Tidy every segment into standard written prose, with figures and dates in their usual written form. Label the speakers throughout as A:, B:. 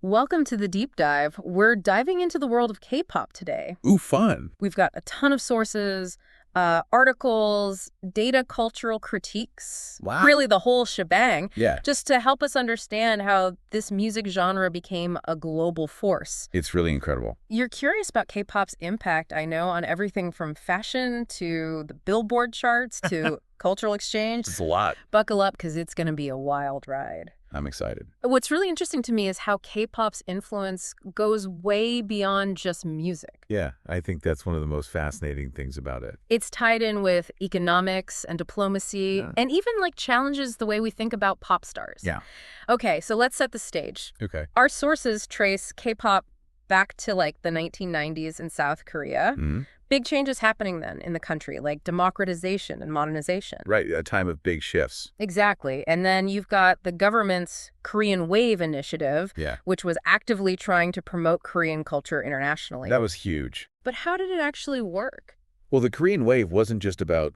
A: Welcome to the deep dive. We're diving into the world of K-pop today.
B: Ooh, fun.
A: We've got a ton of sources, articles, data, cultural critiques,
B: Wow.
A: really the whole shebang,
B: Yeah,
A: just to help us understand how this music genre became a global force.
B: it's really incredible.
A: You're curious about K-pop's impact, I know, on everything from fashion to the Billboard charts to cultural exchange.
B: It's a lot.
A: Buckle up, because it's going to be a wild ride.
B: I'm excited.
A: What's really interesting to me is how K-pop's influence goes way beyond just music.
B: Yeah, I think that's one of the most fascinating things about it.
A: It's tied in with economics and diplomacy,
B: Yeah.
A: and even challenges the way we think about pop stars.
B: Yeah.
A: Okay, so let's set the stage.
B: Okay.
A: Our sources trace K-pop back to the 1990s in South Korea.
B: Mhm.
A: Big changes happening then in the country, like democratization and modernization.
B: Right, a time of big shifts.
A: Exactly. And then you've got the government's Korean Wave initiative,
B: Yeah,
A: which was actively trying to promote Korean culture internationally.
B: that was huge.
A: But how did it actually work?
B: Well, the Korean Wave wasn't just about,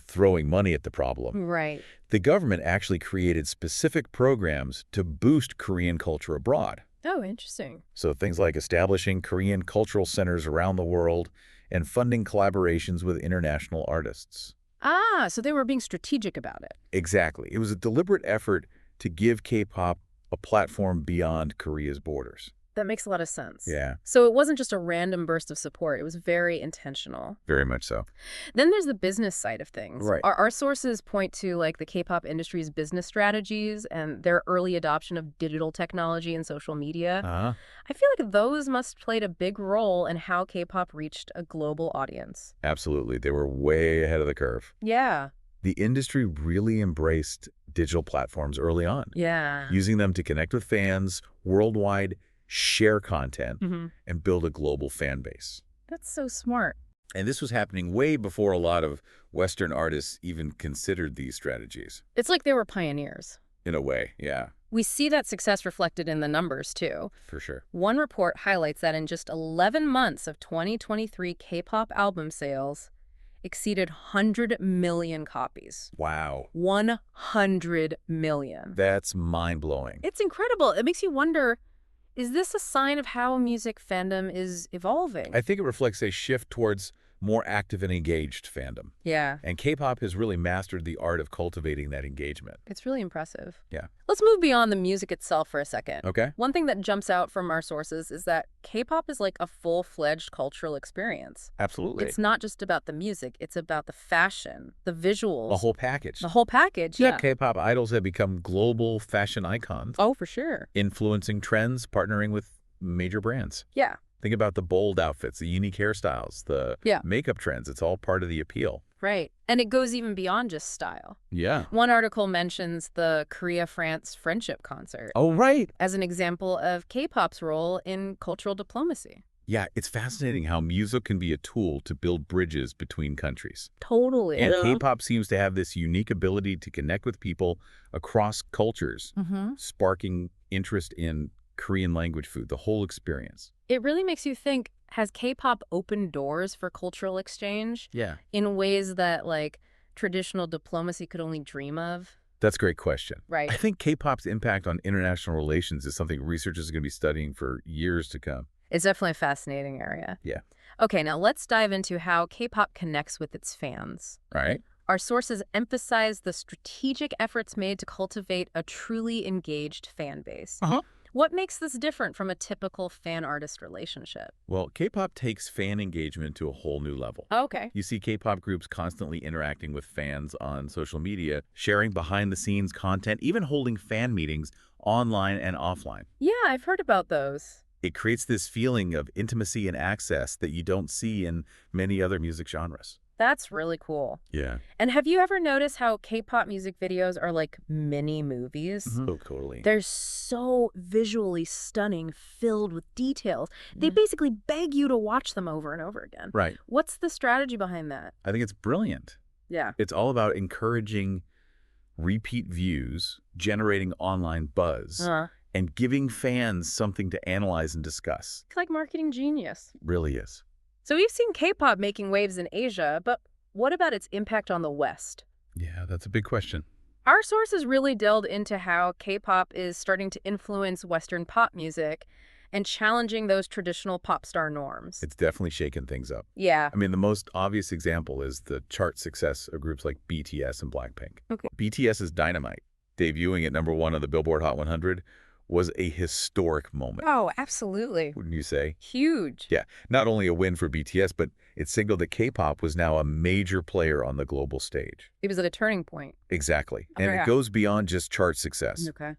B: throwing money at the problem.
A: Right.
B: The government actually created specific programs to boost Korean culture abroad.
A: Oh, interesting.
B: So things like establishing Korean cultural centers around the world and funding collaborations with international artists.
A: Ah, so they were being strategic about it.
B: Exactly. It was a deliberate effort to give K-pop a platform beyond Korea's borders.
A: That makes a lot of sense.
B: Yeah,
A: So it wasn't just a random burst of support. It was very intentional.
B: very much so.
A: Then there's the business side of things.
B: Right.
A: Our sources point to the K-pop industry's business strategies and their early adoption of digital technology and social media.
B: Uh-huh.
A: I feel like those must have played a big role in how K-pop reached a global audience.
B: Absolutely. They were way ahead of the curve.
A: Yeah.
B: The industry really embraced digital platforms early on,
A: Yeah.
B: using them to connect with fans worldwide, share content,
A: Mhm.
B: and build a global fan base.
A: That's so smart.
B: And this was happening way before a lot of Western artists even considered these strategies.
A: It's like they were pioneers.
B: In a way, yeah,
A: We see that success reflected in the numbers, too.
B: for sure.
A: One report highlights that in just 11 months of 2023, K-pop album sales exceeded 100 million copies.
B: Wow.
A: 100 million.
B: That's mind-blowing.
A: It's incredible. It makes you wonder, is this a sign of how music fandom is evolving?
B: I think it reflects a shift towards more active and engaged fandom.
A: Yeah,
B: And K-pop has really mastered the art of cultivating that engagement.
A: it's really impressive.
B: Yeah.
A: Let's move beyond the music itself for a second.
B: Okay?
A: One thing that jumps out from our sources is that K-pop is like a full-fledged cultural experience.
B: Absolutely.
A: It's not just about the music, it's about the fashion, the visuals.
B: A whole package.
A: The whole package,
B: Yeah,
A: yeah.
B: K-pop idols have become global fashion icons,
A: Oh, for sure.
B: influencing trends, partnering with major brands.
A: Yeah,
B: Think about the bold outfits, the unique hairstyles, the
A: Yeah.
B: makeup trends. It's all part of the appeal.
A: right. And it goes even beyond just style.
B: Yeah.
A: One article mentions the Korea-France friendship concert
B: Oh, right.
A: as an example of K-pop's role in cultural diplomacy.
B: Yeah, it's fascinating how music can be a tool to build bridges between countries.
A: Totally.
B: And K-pop seems to have this unique ability to connect with people across cultures,
A: Mm-hmm.
B: sparking interest in Korean language food, the whole experience.
A: It really makes you think, has K-pop opened doors for cultural exchange
B: Yeah.
A: in ways that traditional diplomacy could only dream of?
B: That's a great question.
A: Right.
B: I think K-pop's impact on international relations is something researchers are going to be studying for years to come.
A: It's definitely a fascinating area.
B: Yeah.
A: Okay, now let's dive into how K-pop connects with its fans.
B: All right?
A: Our sources emphasize the strategic efforts made to cultivate a truly engaged fan base.
B: Uh-huh.
A: What makes this different from a typical fan-artist relationship?
B: Well, K-pop takes fan engagement to a whole new level.
A: Okay.
B: You see K-pop groups constantly interacting with fans on social media, sharing behind-the-scenes content, even holding fan meetings online and offline.
A: Yeah, I've heard about those.
B: It creates this feeling of intimacy and access that you don't see in many other music genres.
A: That's really cool.
B: Yeah.
A: And have you ever noticed how K-pop music videos are like mini movies?
B: Oh, totally.
A: They're so visually stunning, filled with details. They basically beg you to watch them over and over again.
B: Right.
A: What's the strategy behind that?
B: I think it's brilliant.
A: Yeah.
B: It's all about encouraging repeat views, generating online buzz, and giving fans something to analyze and discuss.
A: It's like marketing genius.
B: Really is.
A: So we've seen K-pop making waves in Asia, but what about its impact on the West?
B: Yeah, that's a big question.
A: Our sources really delved into how K-pop is starting to influence Western pop music and challenging those traditional pop star norms.
B: It's definitely shaken things up.
A: Yeah.
B: I mean, the most obvious example is the chart success of groups like BTS and Blackpink.
A: Okay.
B: BTS's Dynamite, debuting at #1 on the Billboard Hot 100, was a historic moment,
A: Oh, absolutely.
B: wouldn't you say?
A: Huge.
B: Yeah, not only a win for BTS, but it signaled that K-pop was now a major player on the global stage.
A: It was at a turning point.
B: Exactly.
A: Okay,
B: And it
A: yeah.
B: goes beyond just chart success.
A: Okay.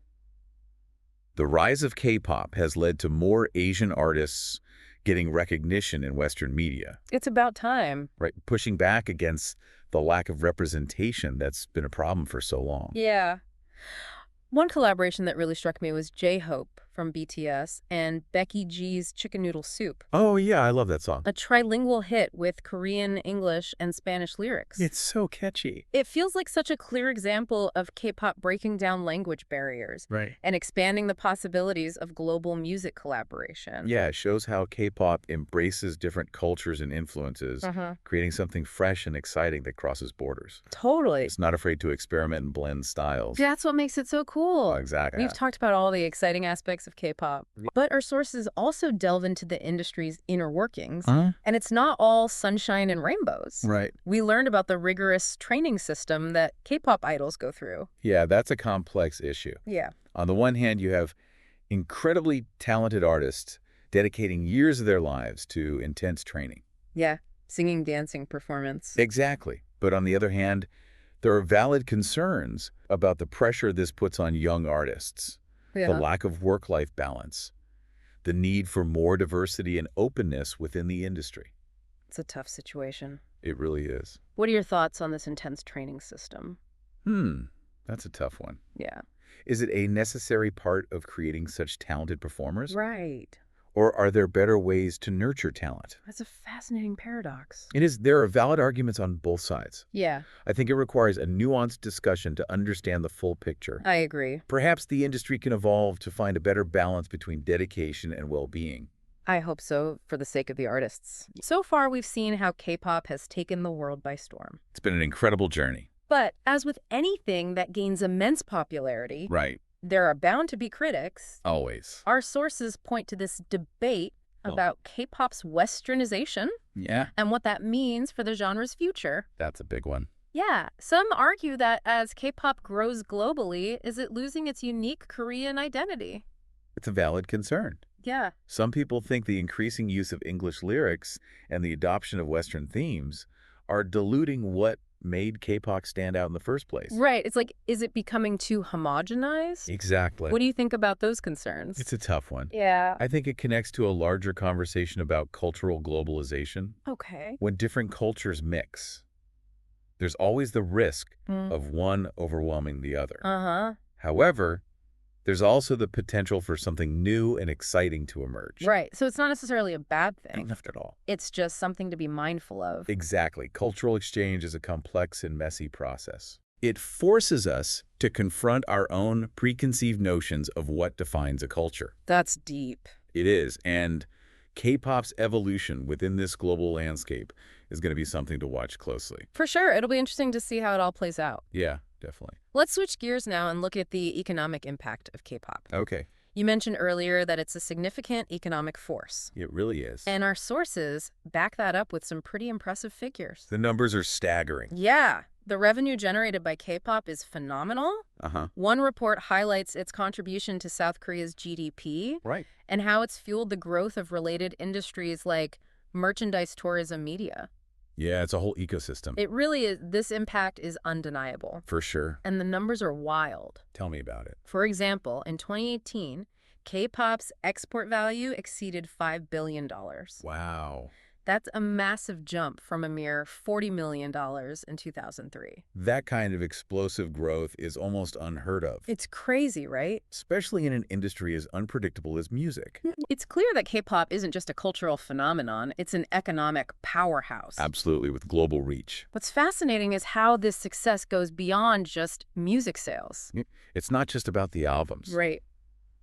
B: The rise of K-pop has led to more Asian artists getting recognition in Western media,
A: It's about time.
B: right? Pushing back against the lack of representation that's been a problem for so long.
A: Yeah. One collaboration that really struck me was J-Hope from BTS and Becky G's Chicken Noodle Soup,
B: Oh, yeah, I love that song.
A: a trilingual hit with Korean, English, and Spanish lyrics.
B: It's so catchy.
A: It feels like such a clear example of K-pop breaking down language barriers
B: Right.
A: and expanding the possibilities of global music collaboration.
B: Yeah, it shows how K-pop embraces different cultures and influences, creating something fresh and exciting that crosses borders.
A: Totally.
B: It's not afraid to experiment and blend styles.
A: That's what makes it so cool.
B: Exactly.
A: We've talked about all the exciting aspects of K-pop, but our sources also delve into the industry's inner workings, and it's not all sunshine and rainbows.
B: Right.
A: We learned about the rigorous training system that K-pop idols go through.
B: Yeah, that's a complex issue.
A: Yeah.
B: On the one hand, you have incredibly talented artists dedicating years of their lives to intense training.
A: Yeah. Singing, dancing, performance.
B: Exactly. But on the other hand, there are valid concerns about the pressure this puts on young artists,
A: Yeah.
B: the lack of work-life balance, the need for more diversity and openness within the industry.
A: It's a tough situation.
B: It really is.
A: What are your thoughts on this intense training system?
B: That's a tough one.
A: Yeah.
B: Is it a necessary part of creating such talented performers?
A: Right.
B: Or are there better ways to nurture talent?
A: That's a fascinating paradox.
B: There are valid arguments on both sides.
A: Yeah,
B: I think it requires a nuanced discussion to understand the full picture.
A: I agree.
B: Perhaps the industry can evolve to find a better balance between dedication and well-being.
A: I hope so, for the sake of the artists. So far, we've seen how K-pop has taken the world by storm.
B: It's been an incredible journey.
A: But as with anything that gains immense popularity,
B: Right.
A: there are bound to be critics.
B: Always.
A: Our sources point to this debate about K-pop's westernization
B: Yeah.
A: and what that means for the genre's future.
B: That's a big one.
A: Yeah, some argue that as K-pop grows globally, is it losing its unique Korean identity?
B: It's a valid concern.
A: Yeah.
B: Some people think the increasing use of English lyrics and the adoption of Western themes are diluting what made K-pop stand out in the first place.
A: Right. It's like, is it becoming too homogenized?
B: Exactly.
A: What do you think about those concerns?
B: It's a tough one.
A: Yeah.
B: I think it connects to a larger conversation about cultural globalization.
A: Okay.
B: When different cultures mix, there's always the risk of one overwhelming the other.
A: Uh-huh.
B: However, there's also the potential for something new and exciting to emerge.
A: Right. So it's not necessarily a bad thing.
B: Not at all.
A: It's just something to be mindful of.
B: Exactly. Cultural exchange is a complex and messy process. It forces us to confront our own preconceived notions of what defines a culture.
A: That's deep.
B: It is, and K-pop's evolution within this global landscape is going to be something to watch closely.
A: For sure. It'll be interesting to see how it all plays out.
B: Yeah, definitely.
A: Let's switch gears now and look at the economic impact of K-pop.
B: Okay.
A: You mentioned earlier that it's a significant economic force.
B: It really is.
A: And our sources back that up with some pretty impressive figures.
B: The numbers are staggering.
A: Yeah. The revenue generated by K-pop is phenomenal.
B: Uh-huh.
A: One report highlights its contribution to South Korea's GDP
B: Right.
A: and how it's fueled the growth of related industries like merchandise, tourism, media.
B: Yeah, it's a whole ecosystem.
A: It really is. This impact is undeniable.
B: For sure.
A: And the numbers are wild.
B: Tell me about it.
A: For example, in 2018, K-pop's export value exceeded $5 billion.
B: Wow.
A: That's a massive jump from a mere $40 million in 2003.
B: That kind of explosive growth is almost unheard of,
A: It's crazy, right?
B: especially in an industry as unpredictable as music.
A: It's clear that K-pop isn't just a cultural phenomenon, it's an economic powerhouse.
B: Absolutely, with global reach.
A: What's fascinating is how this success goes beyond just music sales.
B: It's not just about the albums.
A: Right.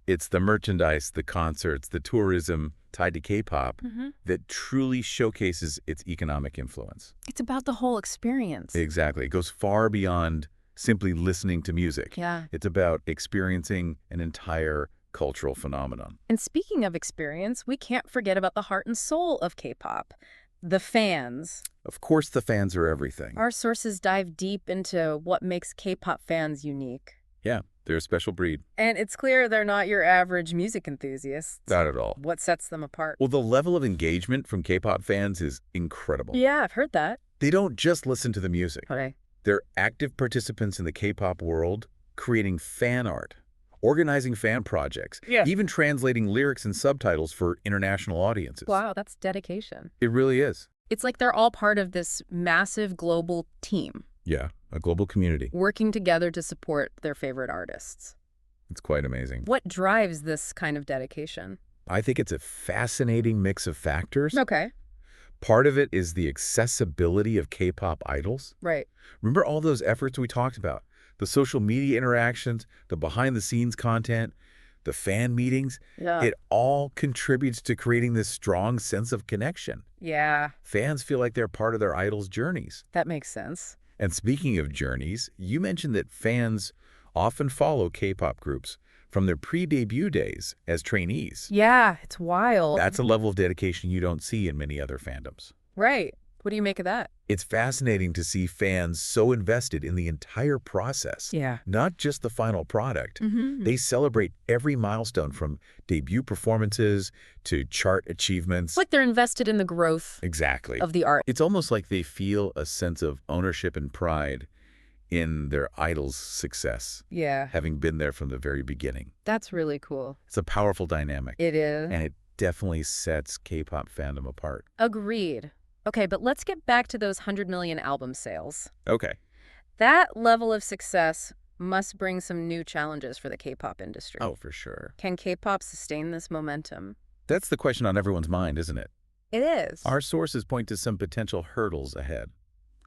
B: It's the merchandise, the concerts, the tourism tied to K-pop that truly showcases its economic influence.
A: It's about the whole experience.
B: Exactly. It goes far beyond simply listening to music.
A: Yeah.
B: It's about experiencing an entire cultural phenomenon.
A: And speaking of experience, we can't forget about the heart and soul of K-pop, the fans.
B: Of course, the fans are everything.
A: Our sources dive deep into what makes K-pop fans unique.
B: Yeah, they're a special breed.
A: And it's clear they're not your average music enthusiasts.
B: Not at all.
A: What sets them apart?
B: Well, the level of engagement from K-pop fans is incredible.
A: Yeah, I've heard that.
B: They don't just listen to the music.
A: Okay.
B: They're active participants in the K-pop world, creating fan art, organizing fan projects,
A: Yeah.
B: even translating lyrics and subtitles for international audiences.
A: Wow, that's dedication.
B: It really is.
A: It's like they're all part of this massive global team,
B: Yeah, a global community.
A: working together to support their favorite artists.
B: It's quite amazing.
A: What drives this kind of dedication?
B: I think it's a fascinating mix of factors.
A: Okay.
B: Part of it is the accessibility of K-pop idols.
A: Right.
B: Remember all those efforts we talked about? The social media interactions, the behind-the-scenes content, the fan meetings.
A: Yeah.
B: It all contributes to creating this strong sense of connection.
A: Yeah,
B: Fans feel like they're part of their idols' journeys.
A: that makes sense.
B: And speaking of journeys, you mentioned that fans often follow K-pop groups from their pre-debut days as trainees.
A: Yeah, it's wild.
B: That's a level of dedication you don't see in many other fandoms.
A: Right. What do you make of that?
B: It's fascinating to see fans so invested in the entire process,
A: Yeah.
B: not just the final product.
A: Mm-hmm.
B: They celebrate every milestone from debut performances to chart achievements.
A: It's like they're invested in the growth
B: Exactly.
A: of the art.
B: It's almost like they feel a sense of ownership and pride in their idol's success,
A: Yeah,
B: having been there from the very beginning.
A: that's really cool.
B: It's a powerful dynamic,
A: It is.
B: and it definitely sets K-pop fandom apart.
A: Agreed. Okay, but let's get back to those 100 million album sales.
B: Okay.
A: That level of success must bring some new challenges for the K-pop industry.
B: Oh, for sure.
A: Can K-pop sustain this momentum?
B: That's the question on everyone's mind, isn't it?
A: It is.
B: Our sources point to some potential hurdles ahead.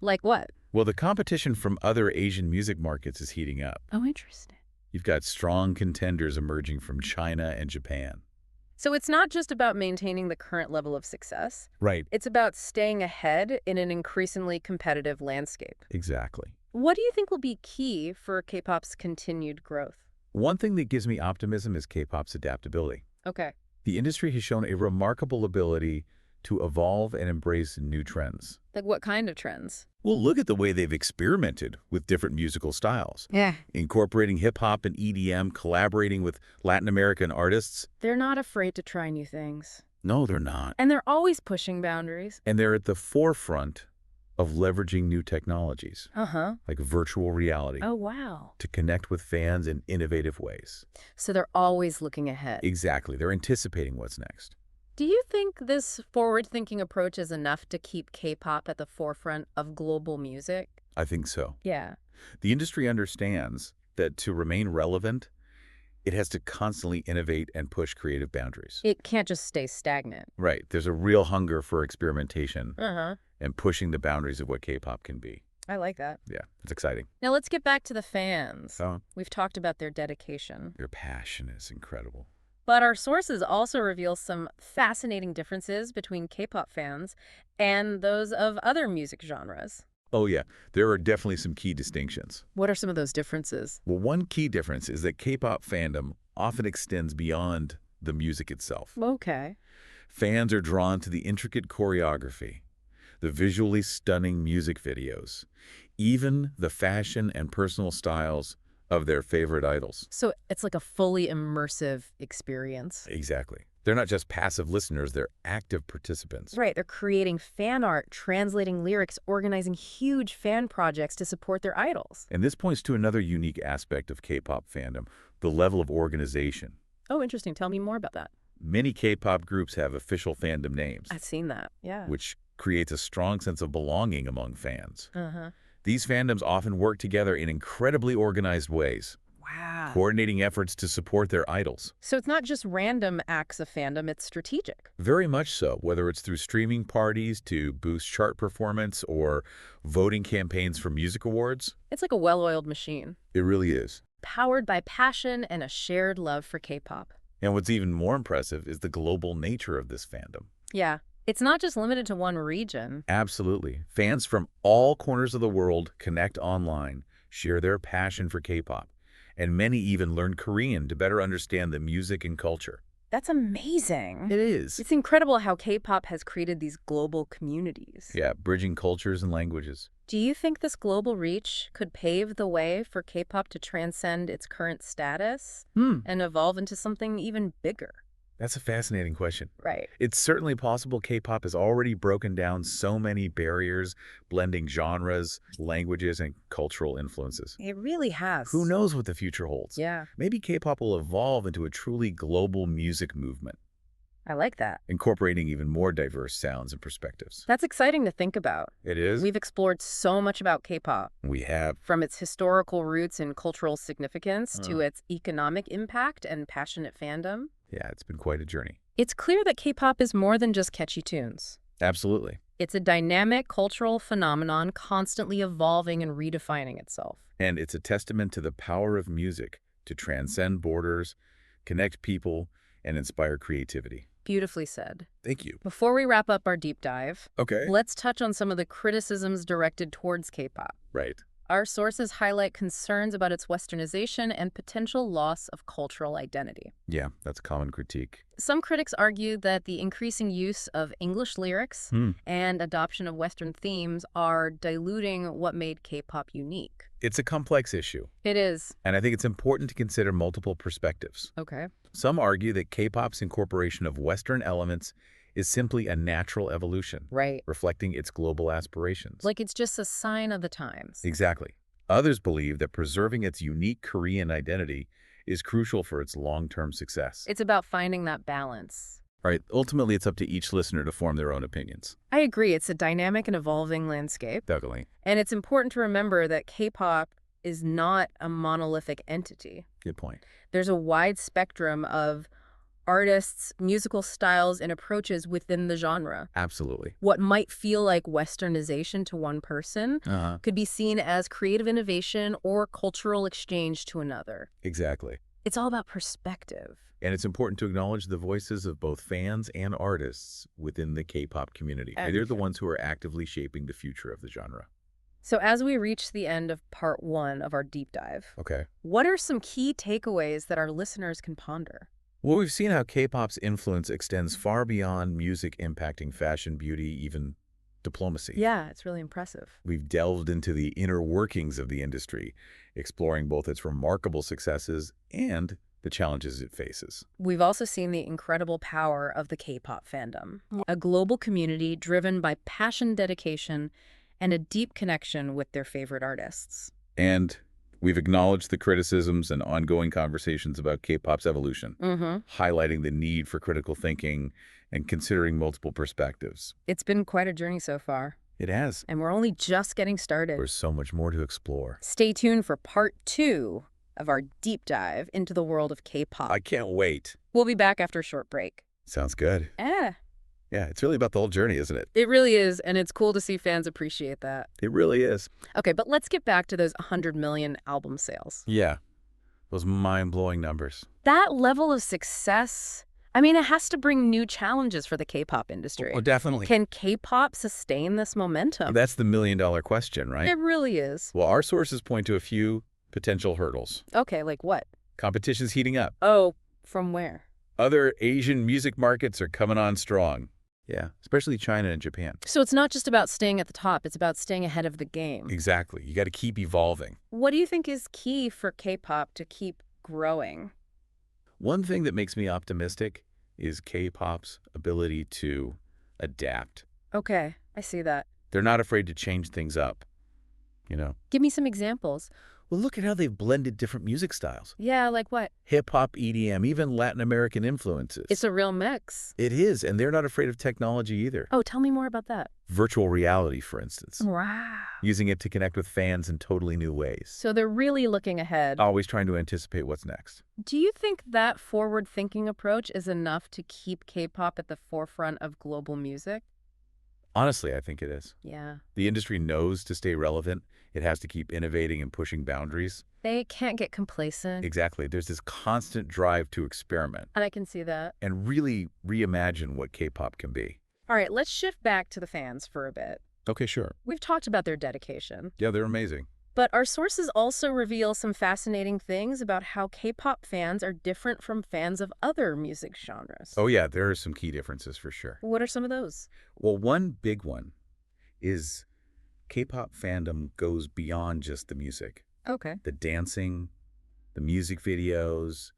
A: Like what?
B: Well, the competition from other Asian music markets is heating up.
A: Oh, interesting.
B: You've got strong contenders emerging from China and Japan.
A: So it's not just about maintaining the current level of success.
B: Right.
A: It's about staying ahead in an increasingly competitive landscape.
B: Exactly.
A: What do you think will be key for K-pop's continued growth?
B: One thing that gives me optimism is K-pop's adaptability.
A: Okay.
B: The industry has shown a remarkable ability to evolve and embrace new trends.
A: Like what kind of trends?
B: Well, look at the way they've experimented with different musical styles,
A: Yeah.
B: incorporating hip-hop and EDM, collaborating with Latin American artists.
A: They're not afraid to try new things.
B: No, they're not.
A: And they're always pushing boundaries.
B: And they're at the forefront of leveraging new technologies,
A: Uh-huh.
B: like virtual reality,
A: Oh, wow.
B: to connect with fans in innovative ways.
A: So they're always looking ahead.
B: Exactly. They're anticipating what's next.
A: Do you think this forward-thinking approach is enough to keep K-pop at the forefront of global music?
B: I think so.
A: Yeah.
B: The industry understands that to remain relevant, it has to constantly innovate and push creative boundaries.
A: It can't just stay stagnant.
B: Right. There's a real hunger for experimentation
A: Uh-huh.
B: and pushing the boundaries of what K-pop can be.
A: I like that.
B: Yeah, it's exciting.
A: Now let's get back to the fans.
B: So
A: We've talked about their dedication.
B: their passion is incredible.
A: But our sources also reveal some fascinating differences between K-pop fans and those of other music genres.
B: Oh yeah, there are definitely some key distinctions.
A: What are some of those differences?
B: Well, one key difference is that K-pop fandom often extends beyond the music itself.
A: Okay.
B: Fans are drawn to the intricate choreography, the visually stunning music videos, even the fashion and personal styles of their favorite idols.
A: So it's like a fully immersive experience.
B: Exactly. They're not just passive listeners, they're active participants.
A: Right, they're creating fan art, translating lyrics, organizing huge fan projects to support their idols.
B: And this points to another unique aspect of K-pop fandom, the level of organization.
A: Oh, interesting. Tell me more about that.
B: Many K-pop groups have official fandom names,
A: I've seen that. Yeah.
B: which creates a strong sense of belonging among fans.
A: Uh-huh.
B: These fandoms often work together in incredibly organized ways,
A: Wow.
B: coordinating efforts to support their idols.
A: So it's not just random acts of fandom, it's strategic.
B: Very much so, whether it's through streaming parties to boost chart performance or voting campaigns for music awards.
A: It's like a well-oiled machine,
B: It really is.
A: powered by passion and a shared love for K-pop.
B: And what's even more impressive is the global nature of this fandom.
A: Yeah. It's not just limited to one region.
B: Absolutely. Fans from all corners of the world connect online, share their passion for K-pop, and many even learn Korean to better understand the music and culture.
A: That's amazing.
B: It is.
A: It's incredible how K-pop has created these global communities.
B: Yeah, bridging cultures and languages.
A: Do you think this global reach could pave the way for K-pop to transcend its current status and evolve into something even bigger?
B: That's a fascinating question.
A: Right.
B: It's certainly possible K-pop has already broken down so many barriers, blending genres, languages, and cultural influences.
A: It really has.
B: Who knows what the future holds?
A: Yeah,
B: Maybe K-pop will evolve into a truly global music movement,
A: I like that.
B: incorporating even more diverse sounds and perspectives.
A: That's exciting to think about.
B: It is?
A: We've explored so much about K-pop,
B: We have.
A: from its historical roots and cultural significance to its economic impact and passionate fandom.
B: Yeah, it's been quite a journey.
A: It's clear that K-pop is more than just catchy tunes.
B: Absolutely.
A: It's a dynamic cultural phenomenon constantly evolving and redefining itself.
B: And it's a testament to the power of music to transcend borders, connect people, and inspire creativity.
A: Beautifully said.
B: Thank you.
A: Before we wrap up our deep dive,
B: Okay.
A: let's touch on some of the criticisms directed towards K-pop.
B: Right.
A: Our sources highlight concerns about its westernization and potential loss of cultural identity.
B: Yeah, that's a common critique.
A: Some critics argue that the increasing use of English lyrics and adoption of Western themes are diluting what made K-pop unique.
B: It's a complex issue,
A: It is.
B: and I think it's important to consider multiple perspectives.
A: Okay.
B: Some argue that K-pop's incorporation of Western elements is simply a natural evolution,
A: Right.
B: reflecting its global aspirations.
A: Like it's just a sign of the times.
B: Exactly. Others believe that preserving its unique Korean identity is crucial for its long-term success.
A: It's about finding that balance.
B: Right. Ultimately, it's up to each listener to form their own opinions.
A: I agree. It's a dynamic and evolving landscape.
B: Definitely.
A: And it's important to remember that K-pop is not a monolithic entity.
B: Good point.
A: There's a wide spectrum of artists, musical styles, and approaches within the genre.
B: Absolutely.
A: What might feel like westernization to one person could be seen as creative innovation or cultural exchange to another.
B: Exactly.
A: It's all about perspective.
B: And it's important to acknowledge the voices of both fans and artists within the K-pop community. They're the ones who are actively shaping the future of the genre.
A: So as we reach the end of part 1 of our deep dive,
B: Okay.
A: what are some key takeaways that our listeners can ponder?
B: Well, we've seen how K-pop's influence extends far beyond music, impacting fashion, beauty, even diplomacy.
A: Yeah, it's really impressive.
B: We've delved into the inner workings of the industry, exploring both its remarkable successes and the challenges it faces.
A: We've also seen the incredible power of the K-pop fandom, a global community driven by passion, dedication, and a deep connection with their favorite artists.
B: And we've acknowledged the criticisms and ongoing conversations about K-pop's evolution, highlighting the need for critical thinking and considering multiple perspectives.
A: It's been quite a journey so far,
B: It has.
A: and we're only just getting started.
B: There's so much more to explore.
A: Stay tuned for part 2 of our deep dive into the world of K-pop.
B: I can't wait.
A: We'll be back after a short break.
B: Sounds good. Yeah, it's really about the whole journey, isn't it?
A: It really is, and it's cool to see fans appreciate that.
B: It really is.
A: Okay, but let's get back to those 100 million album sales.
B: Yeah, those mind-blowing numbers.
A: That level of success, I mean, it has to bring new challenges for the K-pop industry.
B: Oh, definitely.
A: Can K-pop sustain this momentum?
B: That's the million-dollar question, right?
A: It really is.
B: Well, our sources point to a few potential hurdles.
A: Okay, like what?
B: Competition's heating up.
A: Oh, from where?
B: Other Asian music markets are coming on strong. Yeah, especially China and Japan.
A: So it's not just about staying at the top, it's about staying ahead of the game.
B: Exactly. You got to keep evolving.
A: What do you think is key for K-pop to keep growing?
B: One thing that makes me optimistic is K-pop's ability to adapt.
A: Okay, I see that.
B: They're not afraid to change things up, you know?
A: Give me some examples.
B: Well, look at how they've blended different music styles.
A: Yeah, like what?
B: Hip-hop, EDM, even Latin American influences.
A: It's a real mix.
B: It is, and they're not afraid of technology either.
A: Oh, tell me more about that.
B: Virtual reality, for instance.
A: Wow.
B: Using it to connect with fans in totally new ways.
A: So they're really looking ahead.
B: Always trying to anticipate what's next.
A: Do you think that forward-thinking approach is enough to keep K-pop at the forefront of global music?
B: Honestly, I think it is.
A: Yeah.
B: The industry knows to stay relevant. It has to keep innovating and pushing boundaries.
A: They can't get complacent.
B: Exactly. There's this constant drive to experiment
A: And I can see that.
B: and really reimagine what K-pop can be.
A: All right, let's shift back to the fans for a bit.
B: Okay, sure.
A: We've talked about their dedication,
B: Yeah, they're amazing.
A: But our sources also reveal some fascinating things about how K-pop fans are different from fans of other music genres.
B: Oh yeah, there are some key differences for sure.
A: What are some of those?
B: Well, one big one is K-pop fandom goes beyond just the music.
A: Okay.
B: The dancing, the music videos,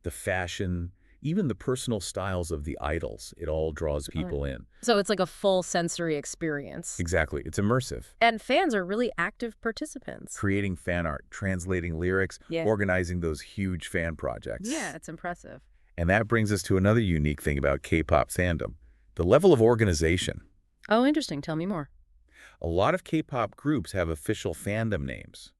B: the fashion, even the personal styles of the idols. It all draws people in.
A: So it's like a full sensory experience.
B: Exactly. It's immersive.
A: And fans are really active participants.
B: Creating fan art, translating lyrics,
A: Yeah.
B: organizing those huge fan projects.
A: Yeah, it's impressive.
B: And that brings us to another unique thing about K-pop fandom, the level of organization.
A: Oh, interesting. Tell me more.
B: A lot of K-pop groups have official fandom names,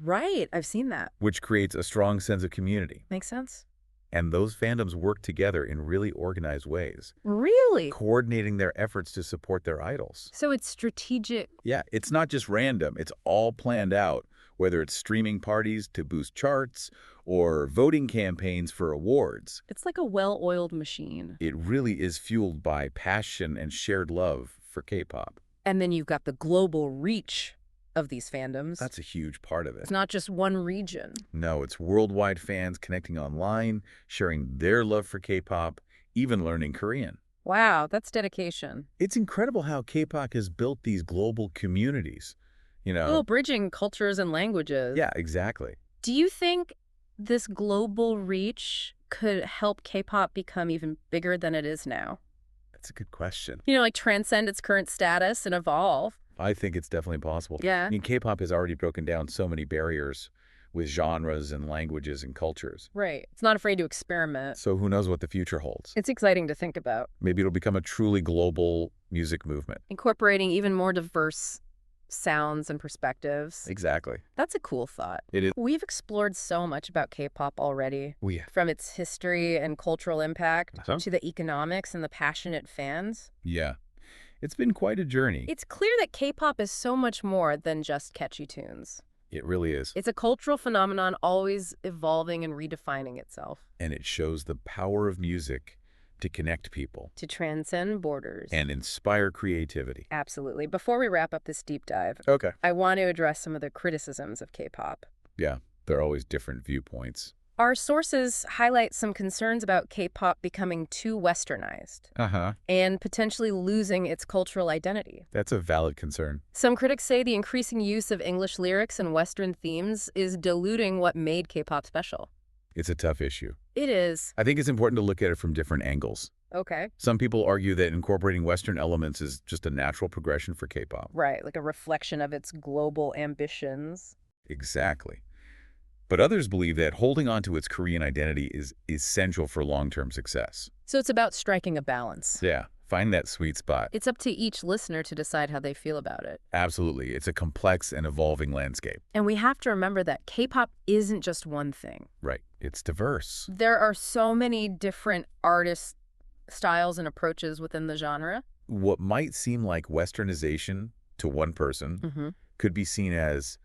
A: Right. I've seen that.
B: which creates a strong sense of community.
A: Makes sense.
B: And those fandoms work together in really organized ways,
A: Really?
B: coordinating their efforts to support their idols.
A: So it's strategic.
B: Yeah, it's not just random. It's all planned out, whether it's streaming parties to boost charts or voting campaigns for awards.
A: It's like a well-oiled machine.
B: It really is fueled by passion and shared love for K-pop.
A: And then you've got the global reach of these fandoms.
B: That's a huge part of it.
A: It's not just one region.
B: No, it's worldwide fans connecting online, sharing their love for K-pop, even learning Korean.
A: Wow, that's dedication.
B: It's incredible how K-pop has built these global communities.
A: Oh, bridging cultures and languages.
B: Yeah, exactly.
A: Do you think this global reach could help K-pop become even bigger than it is now?
B: That's a good question.
A: Like transcend its current status and evolve?
B: I think it's definitely possible.
A: Yeah.
B: I mean, K-pop has already broken down so many barriers with genres and languages and cultures.
A: Right. It's not afraid to experiment.
B: So who knows what the future holds?
A: It's exciting to think about.
B: Maybe it'll become a truly global music movement.
A: Incorporating even more diverse sounds and perspectives.
B: Exactly.
A: That's a cool thought.
B: It is.
A: We've explored so much about K-pop already,
B: We
A: from its history and cultural impact
B: Uh-huh.
A: to the economics and the passionate fans.
B: Yeah. It's been quite a journey.
A: It's clear that K-pop is so much more than just catchy tunes.
B: It really is.
A: It's a cultural phenomenon always evolving and redefining itself
B: And it shows the power of music to connect people
A: to transcend borders.
B: and inspire creativity.
A: Absolutely. Before we wrap up this deep dive,
B: Okay.
A: I want to address some of the criticisms of K-pop.
B: Yeah, there are always different viewpoints.
A: Our sources highlight some concerns about K-pop becoming too westernized
B: Uh-huh.
A: and potentially losing its cultural identity.
B: That's a valid concern.
A: Some critics say the increasing use of English lyrics and Western themes is diluting what made K-pop special.
B: It's a tough issue.
A: It is.
B: I think it's important to look at it from different angles.
A: Okay.
B: Some people argue that incorporating Western elements is just a natural progression for K-pop.
A: Right, like a reflection of its global ambitions.
B: Exactly. But others believe that holding on to its Korean identity is essential for long-term success.
A: So it's about striking a balance.
B: Yeah, find that sweet spot.
A: It's up to each listener to decide how they feel about it.
B: Absolutely. It's a complex and evolving landscape.
A: And we have to remember that K-pop isn't just one thing.
B: Right. It's diverse.
A: There are so many different artist styles and approaches within the genre.
B: What might seem like westernization to one person could be seen as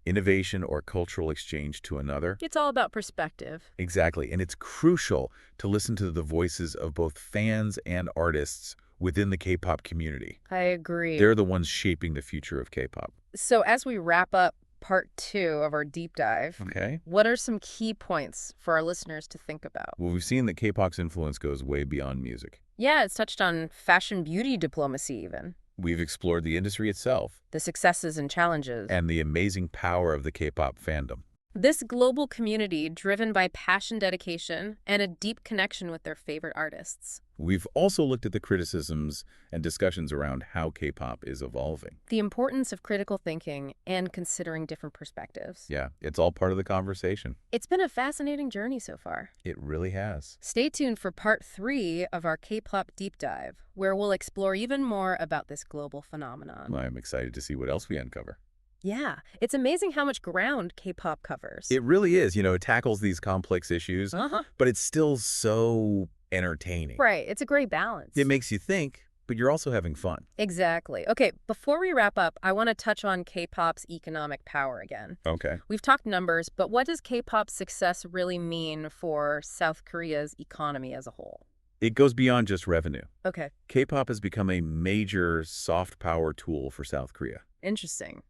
B: innovation or cultural exchange to another.
A: It's all about perspective.
B: Exactly. And it's crucial to listen to the voices of both fans and artists within the K-pop community.
A: I agree.
B: They're the ones shaping the future of K-pop.
A: So as we wrap up part 2 of our deep dive,
B: Okay.
A: what are some key points for our listeners to think about?
B: Well, we've seen that K-pop's influence goes way beyond music.
A: Yeah, it's touched on fashion beauty diplomacy even,
B: We've explored the industry itself
A: the successes and challenges.
B: and the amazing power of the K-pop fandom.
A: This global community driven by passion, dedication, and a deep connection with their favorite artists.
B: We've also looked at the criticisms and discussions around how K-pop is evolving.
A: The importance of critical thinking and considering different perspectives.
B: Yeah, it's all part of the conversation.
A: It's been a fascinating journey so far.
B: It really has.
A: Stay tuned for part 3 of our K-pop deep dive, where we'll explore even more about this global phenomenon.
B: I'm excited to see what else we uncover.
A: Yeah, it's amazing how much ground K-pop covers.
B: It really is. It tackles these complex issues, but it's still so entertaining.
A: Right, it's a great balance.
B: It makes you think, but you're also having fun.
A: Exactly. Okay, before we wrap up, I want to touch on K-pop's economic power again.
B: Okay.
A: We've talked numbers, but what does K-pop's success really mean for South Korea's economy as a whole?
B: It goes beyond just revenue.
A: Okay,
B: K-pop has become a major soft power tool for South Korea.
A: Interesting.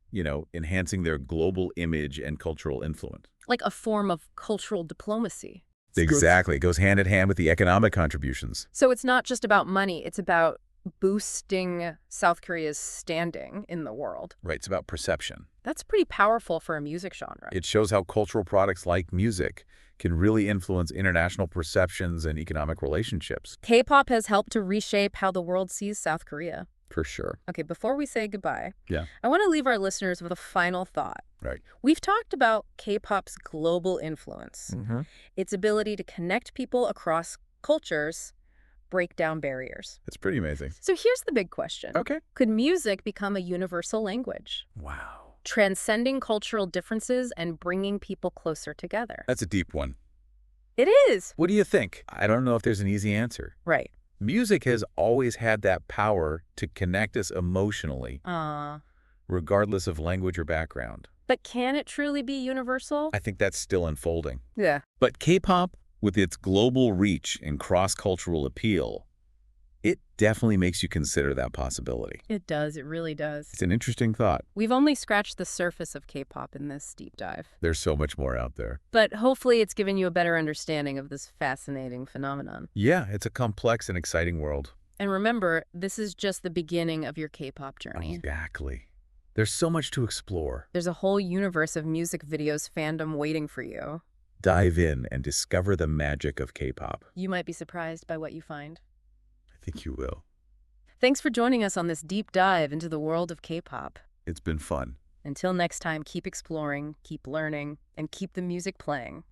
B: Enhancing their global image and cultural influence.
A: Like a form of cultural diplomacy.
B: Exactly. It goes hand in hand with the economic contributions.
A: So it's not just about money, it's about boosting South Korea's standing in the world.
B: Right. It's about perception.
A: That's pretty powerful for a music genre.
B: It shows how cultural products like music can really influence international perceptions and economic relationships.
A: K-pop has helped to reshape how the world sees South Korea.
B: For sure.
A: Okay, before we say goodbye,
B: Yeah.
A: I want to leave our listeners with a final thought.
B: Right.
A: We've talked about K-pop's global influence, its ability to connect people across cultures, break down barriers.
B: It's pretty amazing.
A: So here's the big question.
B: Okay.
A: Could music become a universal language,
B: Wow.
A: transcending cultural differences and bringing people closer together?
B: That's a deep one.
A: It is.
B: What do you think? I don't know if there's an easy answer.
A: Right.
B: Music has always had that power to connect us emotionally, regardless of language or background.
A: But can it truly be universal?
B: I think that's still unfolding.
A: Yeah.
B: But K-pop, with its global reach and cross-cultural appeal, it definitely makes you consider that possibility.
A: It does. It really does.
B: It's an interesting thought.
A: We've only scratched the surface of K-pop in this deep dive.
B: There's so much more out there.
A: But hopefully it's given you a better understanding of this fascinating phenomenon.
B: Yeah, it's a complex and exciting world.
A: And remember, this is just the beginning of your K-pop journey.
B: Exactly. There's so much to explore.
A: There's a whole universe of music videos fandom waiting for you.
B: Dive in and discover the magic of K-pop.
A: You might be surprised by what you find.
B: I think you will.
A: Thanks for joining us on this deep dive into the world of K-pop.
B: It's been fun.
A: Until next time, keep exploring, keep learning, and keep the music playing.